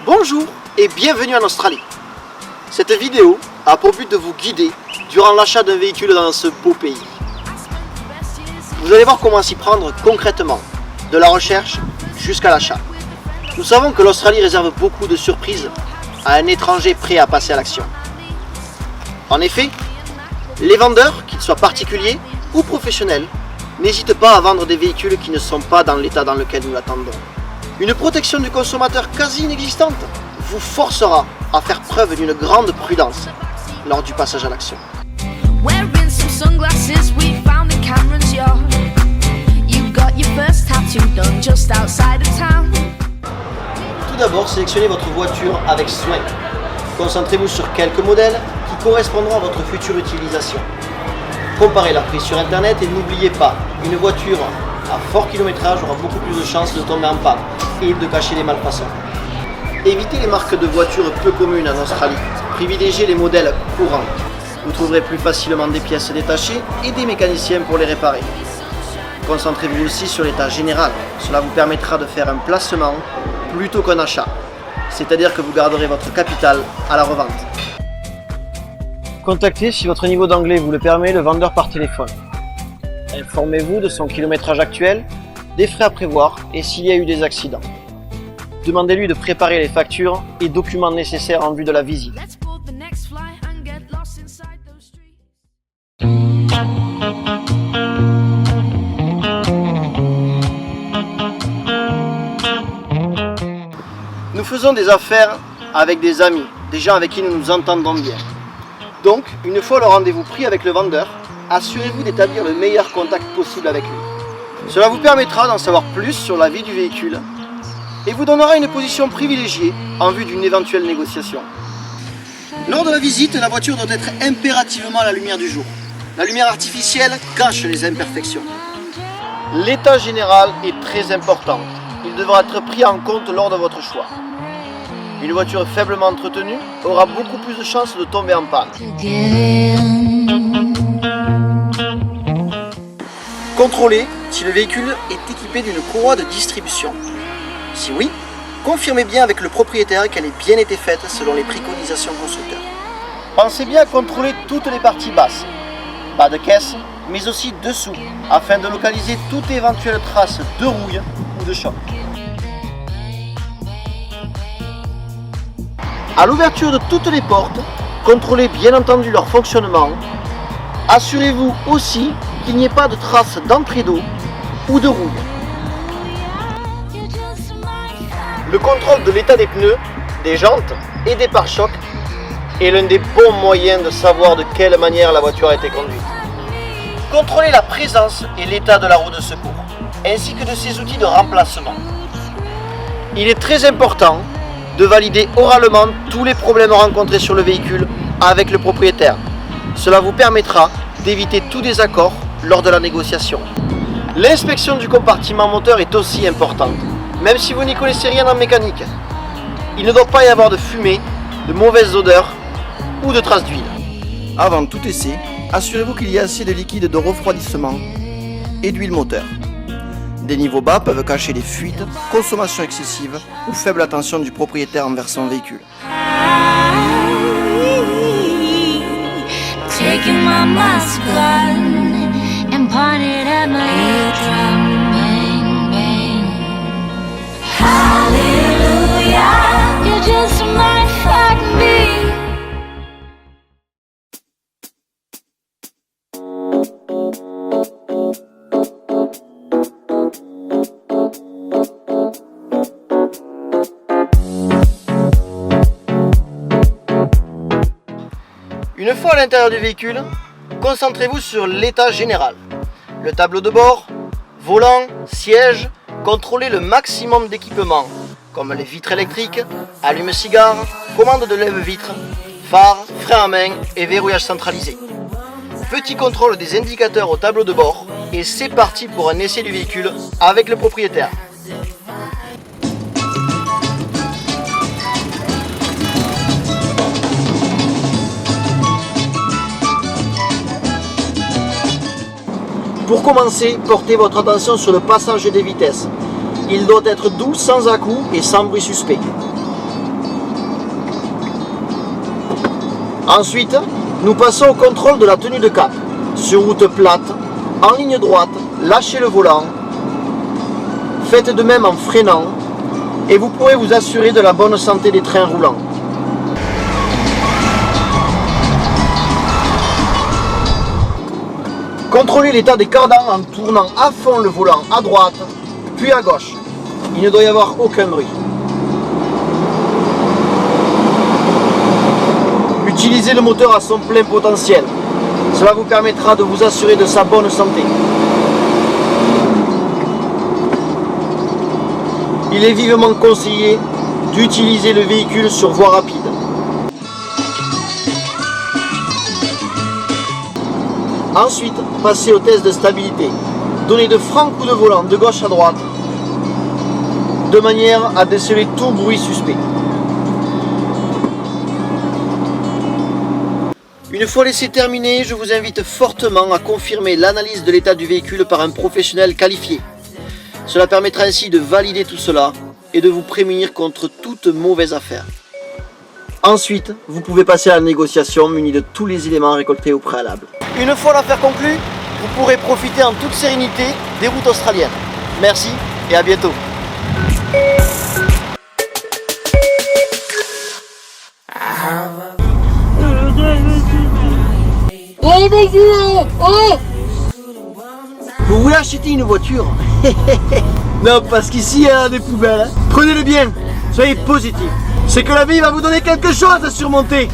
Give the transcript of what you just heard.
Bonjour et bienvenue en Australie. Cette vidéo a pour but de vous guider durant l'achat d'un véhicule dans ce beau pays. Vous allez voir comment s'y prendre concrètement, de la recherche jusqu'à l'achat. Nous savons que l'Australie réserve beaucoup de surprises à un étranger prêt à passer à l'action. En effet, les vendeurs, qu'ils soient particuliers ou professionnels, n'hésitent pas à vendre des véhicules qui ne sont pas dans l'état dans lequel nous l'attendons. Une protection du consommateur quasi inexistante vous forcera à faire preuve d'une grande prudence lors du passage à l'action. Tout d'abord, sélectionnez votre voiture avec soin. Concentrez-vous sur quelques modèles qui correspondront à votre future utilisation. Comparez leur prix sur internet et n'oubliez pas, une voiture à fort kilométrage aura beaucoup plus de chances de tomber en panne et de cacher les malfaçons. Évitez les marques de voitures peu communes en Australie. Privilégiez les modèles courants. Vous trouverez plus facilement des pièces détachées et des mécaniciens pour les réparer. Concentrez-vous aussi sur l'état général. Cela vous permettra de faire un placement plutôt qu'un achat. C'est-à-dire que vous garderez votre capital à la revente. Contactez, si votre niveau d'anglais vous le permet, le vendeur par téléphone. Informez-vous de son kilométrage actuel, des frais à prévoir et s'il y a eu des accidents. Demandez-lui de préparer les factures et documents nécessaires en vue de la visite. Nous faisons des affaires avec des amis, des gens avec qui nous nous entendons bien. Donc, une fois le rendez-vous pris avec le vendeur, assurez-vous d'établir le meilleur contact possible avec lui. Cela vous permettra d'en savoir plus sur la vie du véhicule et vous donnera une position privilégiée en vue d'une éventuelle négociation. Lors de la visite, la voiture doit être impérativement à la lumière du jour. La lumière artificielle cache les imperfections. L'état général est très important. Il devra être pris en compte lors de votre choix. Une voiture faiblement entretenue aura beaucoup plus de chances de tomber en panne. Contrôlez si le véhicule est équipé d'une courroie de distribution. Si oui, confirmez bien avec le propriétaire qu'elle ait bien été faite selon les préconisations constructeurs. Pensez bien à contrôler toutes les parties basses, bas de caisse, mais aussi dessous, afin de localiser toute éventuelle trace de rouille ou de choc. À l'ouverture de toutes les portes, contrôlez bien entendu leur fonctionnement. Assurez-vous aussi qu'il n'y ait pas de traces d'entrée d'eau ou de rouille. Le contrôle de l'état des pneus, des jantes et des pare-chocs est l'un des bons moyens de savoir de quelle manière la voiture a été conduite. Contrôlez la présence et l'état de la roue de secours, ainsi que de ses outils de remplacement. Il est très important de valider oralement tous les problèmes rencontrés sur le véhicule avec le propriétaire. Cela vous permettra d'éviter tout désaccord lors de la négociation. L'inspection du compartiment moteur est aussi importante, même si vous n'y connaissez rien en mécanique. Il ne doit pas y avoir de fumée, de mauvaises odeurs ou de traces d'huile. Avant tout essai, assurez-vous qu'il y a assez de liquide de refroidissement et d'huile moteur. Des niveaux bas peuvent cacher les fuites, consommation excessive ou faible attention du propriétaire envers son véhicule. Une fois à l'intérieur du véhicule, concentrez-vous sur l'état général. Le tableau de bord, volant, siège, contrôlez le maximum d'équipements, comme les vitres électriques, allume-cigare, commande de lève-vitre, phare, frein à main et verrouillage centralisé. Petit contrôle des indicateurs au tableau de bord et c'est parti pour un essai du véhicule avec le propriétaire. Pour commencer, portez votre attention sur le passage des vitesses. Il doit être doux, sans à-coups et sans bruit suspect. Ensuite, nous passons au contrôle de la tenue de cap. Sur route plate, en ligne droite, lâchez le volant. Faites de même en freinant et vous pourrez vous assurer de la bonne santé des trains roulants. Contrôlez l'état des cordons en tournant à fond le volant à droite, puis à gauche. Il ne doit y avoir aucun bruit. Utilisez le moteur à son plein potentiel. Cela vous permettra de vous assurer de sa bonne santé. Il est vivement conseillé d'utiliser le véhicule sur voie rapide. Ensuite, passez au test de stabilité. Donnez de francs coups de volant de gauche à droite, de manière à déceler tout bruit suspect. Une fois l'essai terminé, je vous invite fortement à confirmer l'analyse de l'état du véhicule par un professionnel qualifié. Cela permettra ainsi de valider tout cela et de vous prémunir contre toute mauvaise affaire. Ensuite, vous pouvez passer à la négociation muni de tous les éléments récoltés au préalable. Une fois l'affaire conclue, vous pourrez profiter en toute sérénité des routes australiennes. Merci et à bientôt. Vous voulez acheter une voiture? Non, parce qu'ici il y a des poubelles. Prenez-le bien, soyez positif. C'est que la vie va vous donner quelque chose à surmonter.